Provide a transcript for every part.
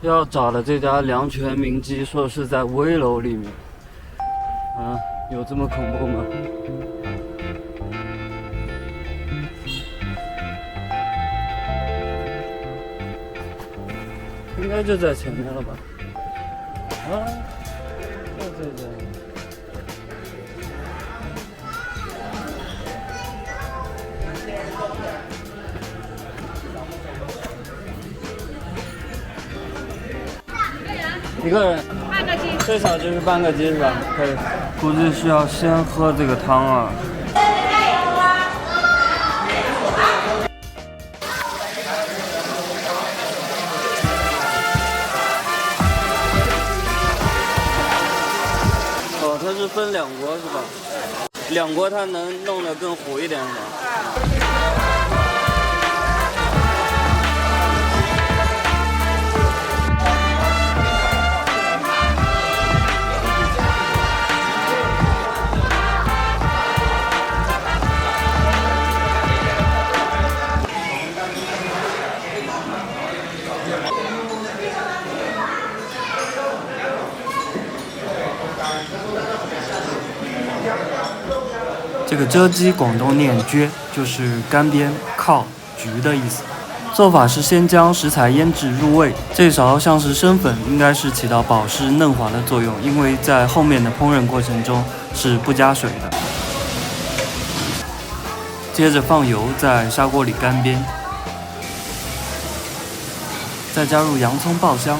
要找的这家良泉名鸡，说是在危楼里面。有这么恐怖吗？应该就在前面了吧？就在这。一个人，半个鸡，最少就是半个鸡是吧？可以，估计是要先喝这个汤啊。哦，它是分两锅是吧？两锅它能弄得更糊一点是吧？这个遮鸡广东念蕨，就是干煸、靠、焗的意思。做法是先将食材腌制入味，这勺像是生粉，应该是起到保湿嫩滑的作用，因为在后面的烹饪过程中是不加水的。接着放油，在砂锅里干煸，再加入洋葱爆香。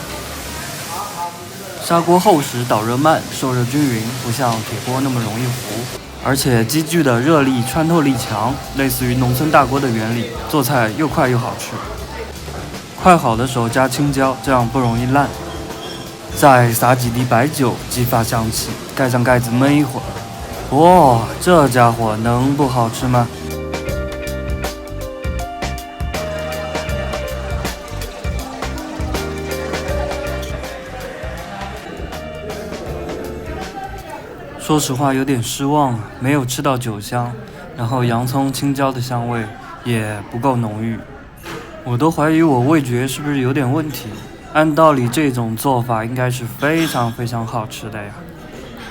砂锅厚实，导热慢，受热均匀，不像铁锅那么容易糊。而且鸡具的热力穿透力强，类似于农村大锅的原理，做菜又快又好吃。快好的时候加青椒，这样不容易烂。再撒几滴白酒，激发香气，盖上盖子焖一会儿。哇，这家伙能不好吃吗？说实话有点失望，没有吃到酒香，然后洋葱、青椒的香味也不够浓郁，我都怀疑我味觉是不是有点问题。按道理这种做法应该是非常非常好吃的呀。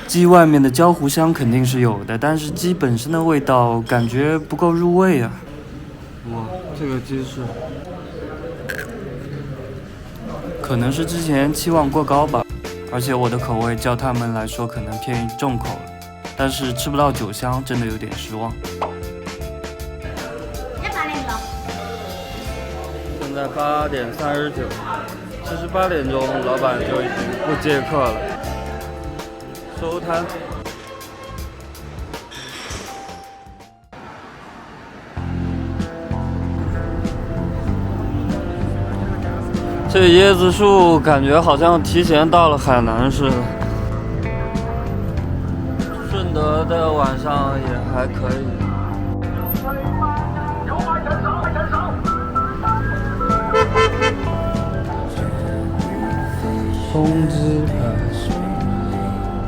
鸡外面的焦糊香肯定是有的，但是鸡本身的味道感觉不够入味啊。哇，这个鸡是，可能是之前期望过高吧。而且我的口味较他们来说可能偏重口了，但是吃不到酒香，真的有点失望。现在8点39，其实8点钟老板就已经不接客了，收摊。这椰子树感觉好像提前到了海南似的。顺德的晚上也还可以。风鸡排，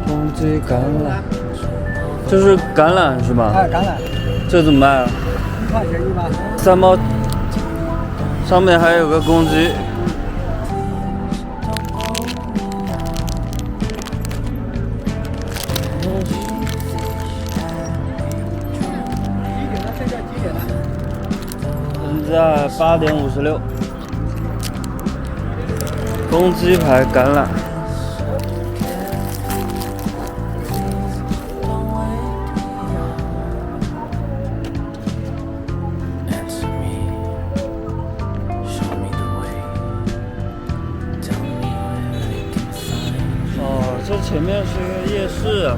风鸡橄榄，这是橄榄是吧？橄榄，这怎么卖啊1块钱一把。3毛，上面还有个公鸡。现在8点56，公鸡排橄榄。哦，这前面是一个夜市啊。